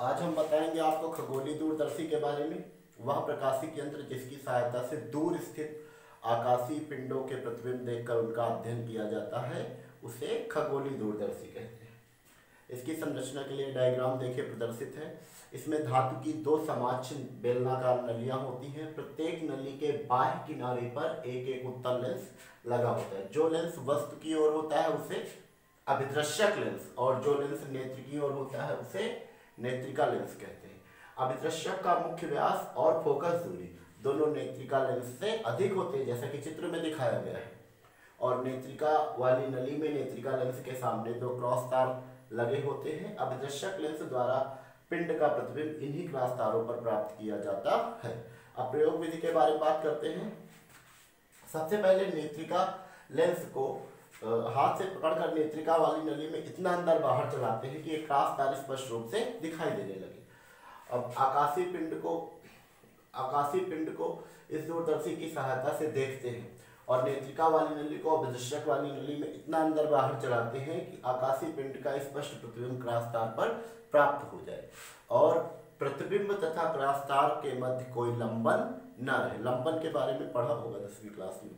आज हम बताएंगे आपको खगोलीय दूरदर्शी के बारे में। वह प्रकाशिक यंत्र जिसकी सहायता से दूर स्थित आकाशीय पिंडों के प्रतिबिंब देखकर उनका अध्ययन किया जाता है, उसे खगोलीय दूरदर्शी कहते हैं। इसकी संरचना के लिए डायग्राम देखिए प्रदर्शित है। इसमें धातु की दो समाक्षीण बेलनाकार नलियां होती हैं। प्रत्येक नली के बाह्य किनारे पर एक एक उत्तल लेंस लगा होता है। जो लेंस वस्तु की ओर होता है उसे अभिदृश्यक लेंस और जो लेंस नेत्र की ओर होता है उसे नेत्रिका लेंस कहते हैं। अभिदृश्यक का मुख्य व्यास और फोकस दूरी दोनों नेत्रिका लेंस से अधिक होते हैं, जैसा कि चित्र में दिखाया गया है। और नेत्रिका वाली नली में नेत्रिका लेंस के सामने दो क्रॉस तार लगे होते हैं। अभिदृश्यक लेंस द्वारा पिंड का प्रतिबिंब इन्हीं क्रॉस तारों पर प्राप्त किया जाता है। अब प्रयोग विधि के बारे में बात करते हैं। सबसे पहले नेत्रिका लेंस को हाथ से पकड़कर नेत्रिका वाली नली में इतना अंदर बाहर चलाते हैं कि एक क्रॉस तार स्पष्ट रूप से दिखाई देने लगे। अब आकाशीय पिंड को इस दूरदर्शी की सहायता से देखते हैं और नेत्रिका वाली नली को अभिदृश्यक वाली नली में इतना अंदर बाहर चलाते हैं कि आकाशीय पिंड का स्पष्ट प्रतिबिंब क्रॉस तार पर प्राप्त हो जाए और प्रतिबिंब तथा क्रॉस तार के मध्य कोई लंबन न रहे। लंबन के बारे में पढ़ा होगा 10वीं क्लास में।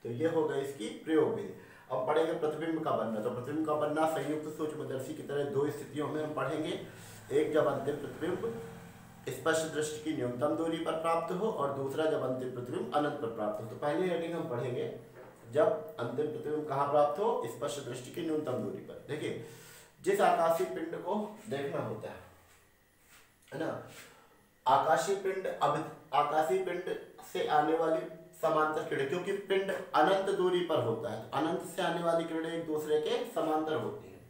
तो ये हो गई इसकी प्रयोग विधि। अब पढ़ेंगे प्रतिबिंब का बनना। तो प्रतिबिंब का बनना संयुक्त सूक्ष्मदर्शी की तरह दो स्थितियों में हम पढ़ेंगे। एक जब अंतिम प्रतिबिंब स्पष्ट दृष्टि की न्यूनतम दूरी पर प्राप्त हो और दूसरा जब अंतिम प्रतिबिंब अनंत पर प्राप्त हो। तो पहले हेडिंग हम पढ़ेंगे जब अंतिम प्रतिबिंब कहाँ प्राप्त हो, स्पष्ट दृष्टि की न्यूनतम दूरी पर। देखिए, जिस आकाशीय पिंड को देखना होता है ना, आकाशीय पिंड से आने वाली समांतर किरणें, क्योंकि पिंड अनंत दूरी पर होता है, अनंत से आने वाली किरणें एक दूसरे के समांतर होती हैं।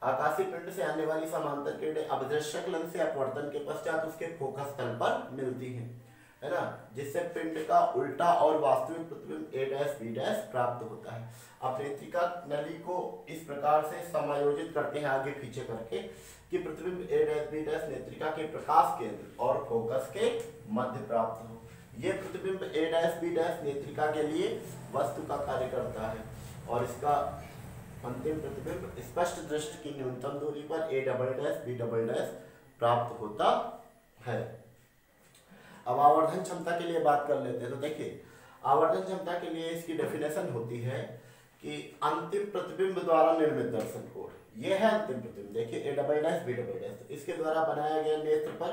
आकाशीय पिंड से आने वाली समांतर किरणें अभिदृश्यक लेंस से अपवर्तन के पश्चात उसके फोकस तल पर मिलती हैं, है ना, जिससे पिंड का उल्टा और वास्तविक प्रतिबिंब a', b' प्राप्त होता है। अब नेत्रिका नली को इस प्रकार से समायोजित करते हैं आगे पीछे करके कि प्रतिबिंब a', b' नेत्रिका के प्रकाश केंद्र और फोकस के मध्य प्राप्त हो। ये प्रतिबिंब a', b' नेत्रिका के लिए वस्तु का कार्य करता है और इसका अंतिम प्रतिबिंब स्पष्ट दृष्टि की न्यूनतम दूरी पर a', b' प्राप्त होता है। अब आवर्धन क्षमता के लिए बात कर लेते हैं। तो देखिए, आवर्धन क्षमता के लिए इसकी डेफिनेशन होती है कि अंतिम प्रतिबिंब द्वारा निर्मित दर्शन कोण। यह है अंतिम प्रतिबिंब। देखिए a', b', तो इसके द्वारा बनाया गया नेत्र पर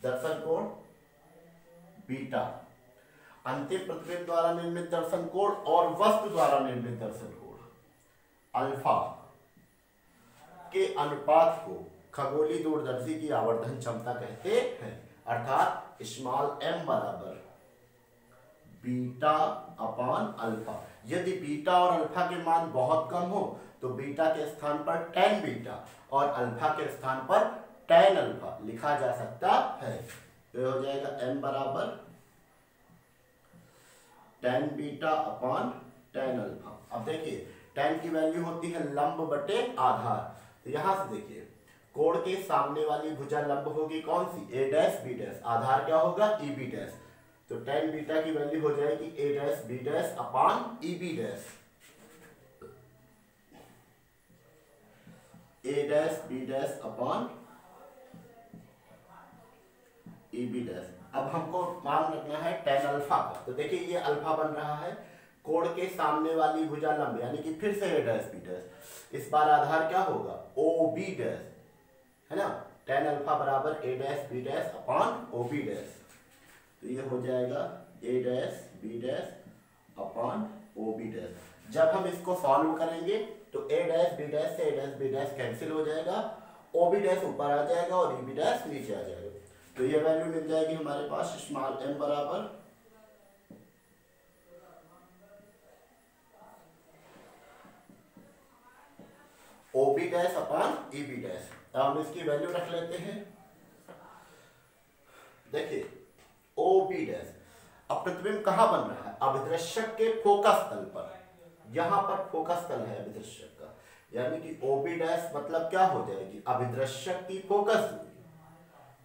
दर्शन कोण बीटा। अंतिम प्रतिबिंब द्वारा निर्मित दर्शन कोण और वस्तु द्वारा निर्मित दर्शन कोण अल्फा के अनुपात को खगोलीय दूरदर्शी की आवर्धन क्षमता कहते हैं। अर्थात m बराबर बीटा अपान अल्फा। यदि बीटा और अल्फा के मान बहुत कम हो तो बीटा के स्थान पर tan बीटा और अल्फा के स्थान पर tan अल्फा लिखा जा सकता है। तो हो जाएगा m बराबर tan बीटा अपान tan अल्फा। अब देखिए, tan की वैल्यू होती है लंब बटे आधार। तो यहां से देखिए, कोण के सामने वाली भुजा लंब होगी कौन सी, a', b', आधार क्या होगा eb'। तो tan बीटा की वैल्यू हो जाएगी a', b' upon eb', a', b' upon eb'। अब हमको मान रखना है tan अल्फा का। तो देखिए, ये अल्फा बन रहा है, कोण के सामने वाली भुजा लंब यानी कि फिर से a', b'। इस बार आधार क्या होगा ob', है ना। tan अल्फा बराबर a', b' अपान ob'। तो ये हो जाएगा a', b' अपान ob'। जब हम इसको सॉल्व करेंगे तो a', b' से a', b' कैंसिल हो जाएगा, ob' ऊपर आ जाएगा और eb' नीचे आ जाएगा। तो ये वैल्यू मिल जाएगी हमारे पास m बराबर ob' अपान eb'। हम इसकी वैल्यू रख लेते हैं। देखिए ob', अब प्रतिबिंब कहां बन रहा है, अभिदृश्यक के फोकस तल पर। यहां पर फोकस तल है अभिदृश्यक का, यानी कि ob' मतलब क्या हो जाएगी, अभिदृश्यक की फोकस दूरी,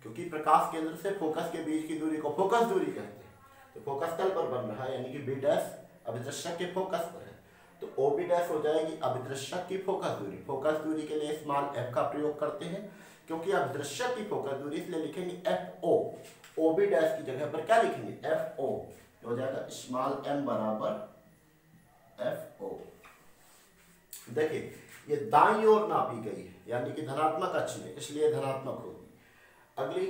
क्योंकि प्रकाश केंद्र से फोकस के बीच की दूरी को फोकस दूरी कहते हैं। तो फोकस तल पर बन रहा है, यानी कि b' अभिदृश्यक के फोकस पर है। तो OB डैश हो जाएगी अभिदृश्यक की फोकस दूरी। फोकस दूरी के लिए स्मॉल f का प्रयोग करते हैं, क्योंकि अभिदृश्यक की फोकस दूरी, इसलिए लिखेंगे FO। OB डैश की जगह पर क्या लिखेंगे? FO हो जाएगा स्मॉल m बराबर FO। देखिए ये दाईं ओर नापी गई है, यानी कि धनात्मक अक्ष में, इसलिए धनात्मक होगी। अगली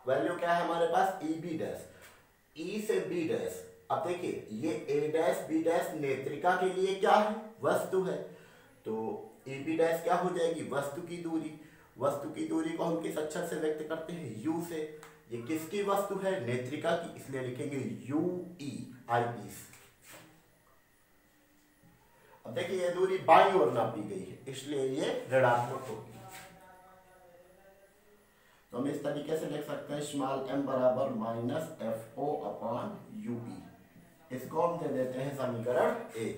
वैल्यू क्या है हमारे पास? EB dash. E से B डैश। अब देखिए ये A डैश B डैश नेत्रिका के लिए क्या है? वस्तु है। तो EB डैश क्या हो जाएगी? वस्तु की दूरी। वस्तु की दूरी को हम किस अक्षर से व्यक्त करते हैं? U से। ये किसकी वस्तु है? नेत्रिका की, इसलिए लिखेंगे UE, आई पीस। अब देखिए ये दूरी बाईं ओर नापी गई है, इसलिए ये ऋणात्मक होगी। तो हम इस तरीके से लिख सकते हैं स्मॉल m बराबर माइनस FO अपॉन UE। इसको हम दे देते हैं समीकरण 1।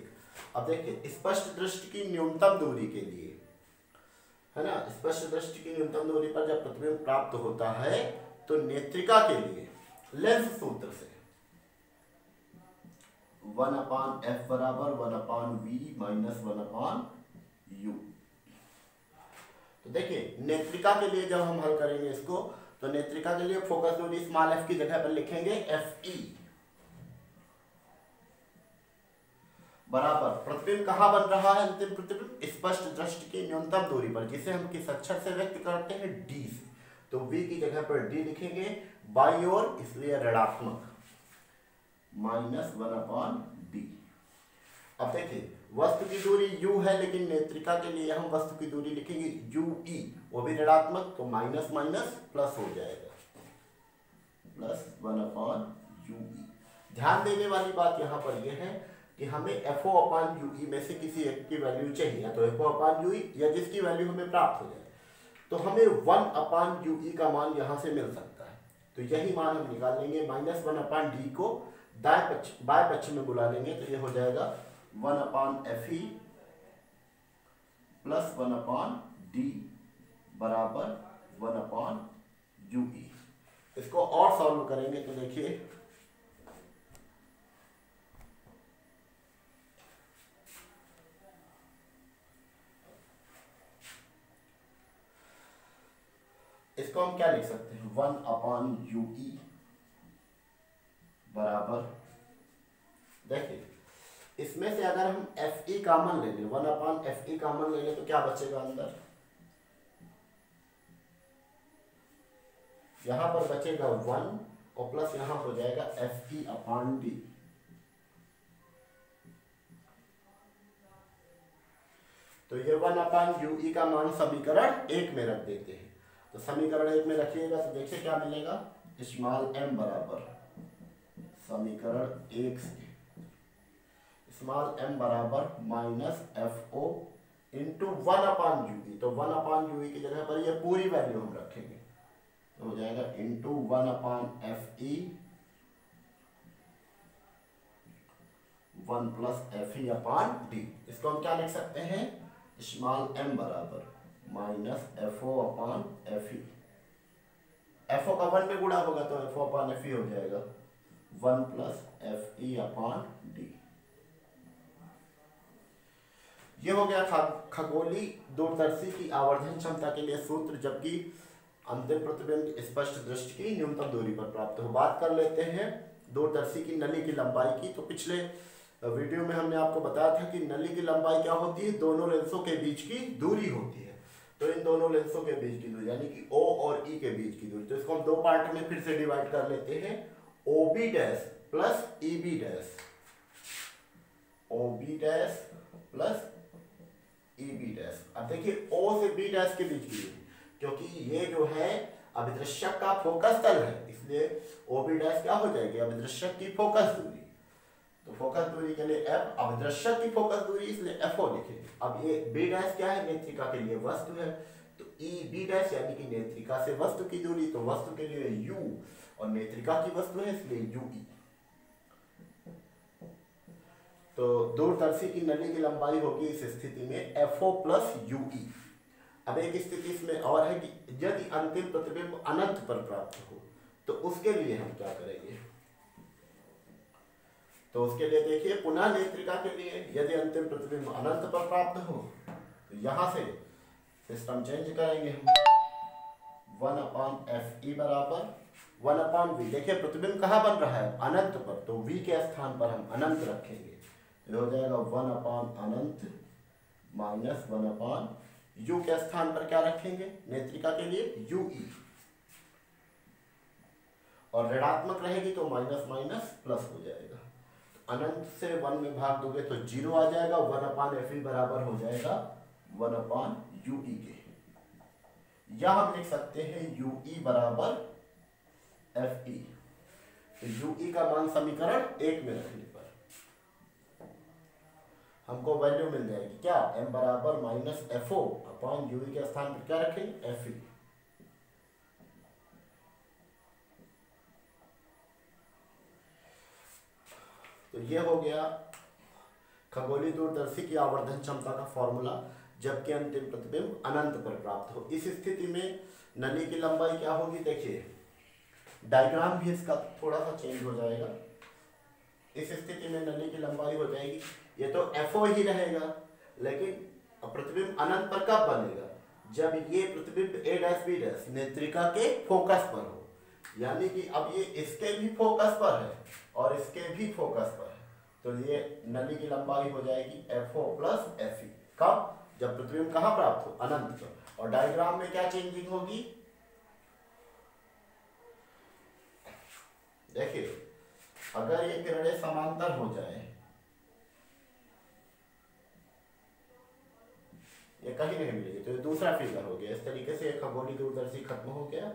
अब देखिए स्पष्ट दृष्टि की न्यूनतम दूरी के लिए, है ना, स्पष्ट दृष्टि की न्यूनतम दूरी पर जब प्रतिबिंब प्राप्त होता है तो नेत्रिका के लिए लेंस सूत्र से 1/f बराबर 1/v माइनस 1/u। तो देखिए नेत्रिका के लिए जब हम हल करेंगे इसको, तो नेत्रिका के लिए फोकस दूरी स्मॉल f की जगह पर लिखेंगे FE बराबर प्रतिबिंब कहां बन रहा है? अंतिम प्रतिबिंब स्पष्ट दृष्टि की न्यूनतम दूरी पर, जिसे हम किस अक्षर से व्यक्त करते हैं? D से। तो V की जगह पर D लिखेंगे, बाईं ओर इसलिए ऋणात्मक, माइनस 1/d। अब देखिए वस्तु की दूरी U है, लेकिन नेत्रिका के लिए हम वस्तु की दूरी लिखेंगे UE, वो भी ऋणात्मक, तो माइनस माइनस प्लस हो जाएगा, प्लस 1/UE। ध्यान देने वाली बात यहाँ पर यह है कि हमें FO/UE में से किसी एक की वैल्यू चाहिए, या तो FO/UE या जिसकी वैल्यू हमें प्राप्त हो जाए। तो हमें 1/UE का मान यहाँ से मिल सकता है, तो यही मान हम निकाल लेंगे। माइनस 1/d को बाएं पक्ष में बुला लेंगे, तो ये हो जाएगा 1/FE प्लस 1/d बराबर 1/UE। इसको और सॉल्व करेंगे तो देखिए इसको हम क्या लिख सकते हैं? 1/UE बराबर, देखिए इसमें से अगर हम FE कॉमन ले लें, 1/FE कॉमन ले लें, तो क्या बचेगा अंदर? यहां पर बचेगा 1 और प्लस यहां हो जाएगा FE/d। तो ये 1/UE का मान समीकरण 1 में रख देते हैं। तो समीकरण 1 में रखिएगा तो देखिए क्या मिलेगा? स्मॉल m बराबर, समीकरण 1 से स्मॉल m बराबर माइनस FO इंटू 1/UE। तो 1/UE की जगह पर ये पूरी वैल्यू हम रखेंगे, तो हो जाएगा इंटू 1/FE 1 प्लस FE/d। इसको हम क्या लिख सकते हैं? स्मॉल m बराबर माइनस FO/FE। FO का 1 में गुणा होगा तो FO/FE हो जाएगा 1 प्लस FE/d। ये हो गया खगोलीय दूरदर्शी की आवर्धन क्षमता के लिए सूत्र, जबकि अंतिम प्रतिबिंब स्पष्ट दृष्टि की न्यूनतम दूरी पर प्राप्त हो। बात कर लेते हैं दूरदर्शी की नली की लंबाई की। तो पिछले वीडियो में हमने आपको बताया था कि नली की लंबाई क्या होती है? दोनों लेंसों के बीच की दूरी होती है। तो इन दोनों लेंसों के बीच की दूरी यानी कि O और E के बीच की दूरी, तो इसको हम दो पार्ट में फिर से डिवाइड कर लेते हैं। OB dash plus EB dash, OB dash plus EB dash. अब देखिए O से B डैश के बीच की दूरी, क्योंकि ये जो है अभिदृश्यक का फोकस तल है, इसलिए OB डैश क्या हो जाएगी? अभिदृश्यक की फोकस दूरी। तो फोकस दूरी के लिए F, अभिदृश्यक की फोकस दूरी, इसलिए FO लिखेंगे। अब ये B डैश क्या है? नेत्रिका के लिए वस्तु है, तो EB डैश यानी कि नेत्रिका से वस्तु की दूरी, तो वस्तु के लिए U और नेत्रिका की वस्तु है इसलिए UE। तो दूरदर्शी की नली की लंबाई होगी इस स्थिति में FO प्लस UE। अब एक स्थिति इसमें और है कि यदि अंतिम प्रतिबिंब अनंत पर प्राप्त हो, तो उसके लिए हम क्या करेंगे? तो उसके लिए देखिए पुनः नेत्रिका के लिए यदि अंतिम प्रतिबिंब अनंत पर प्राप्त हो तो यहां से सिस्टम चेंज करेंगे हम। 1/Fe बराबर 1/v। देखिए प्रतिबिंब कहाँ बन रहा है? अनंत पर, तो v के स्थान पर हम अनंत रखेंगे, तो हो जाएगा 1/अनंत माइनस 1/u के स्थान पर क्या रखेंगे नेत्रिका के लिए? ue। और ऋणात्मक रहेगी तो माइनस माइनस प्लस हो जाएगा। अनंत से 1 में भाग दोगे तो 0 आ जाएगा। 1/Fe बराबर हो जाएगा 1/ue के। या हम लिख सकते हैं ue बराबर Fe। तो ue का मान समीकरण 1 में रखने पर हमको वैल्यू मिल जाएगी क्या? m बराबर माइनस FO अपॉन ue के स्थान पर क्या रखेंगे? Fe। तो ये हो गया खगोलीय दूरदर्शी की आवर्धन क्षमता का फॉर्मूला जबकि अंतिम प्रतिबिंब अनंत पर प्राप्त हो। इस स्थिति में नली की लंबाई क्या होगी? देखिए डायग्राम भी इसका थोड़ा सा चेंज हो जाएगा। इस स्थिति में नली की लंबाई हो जाएगी, ये तो FO ही रहेगा, लेकिन प्रतिबिंब अनंत पर कब बनेगा? जब ये प्रतिबिंब A', B' नेत्रिका के फोकस पर हो। यानी कि अब ये इसके भी फोकस पर है और इसके भी फोकस पर है, तो ये नली की लंबाई हो जाएगी FO प्लस FE। कब? जब प्रतिबिंब कहाँ प्राप्त हो? अनंत पर। और डायग्राम में क्या चेंजिंग होगी? देखिए अगर ये किरणें समांतर हो जाए, ये कहीं नहीं मिलेगी, तो ये दूसरा फिगर हो गया। इस तरीके से खगोलीय दूरदर्शी खत्म हो गया।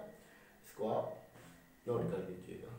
इसको आप नोट कर लीजिएगा।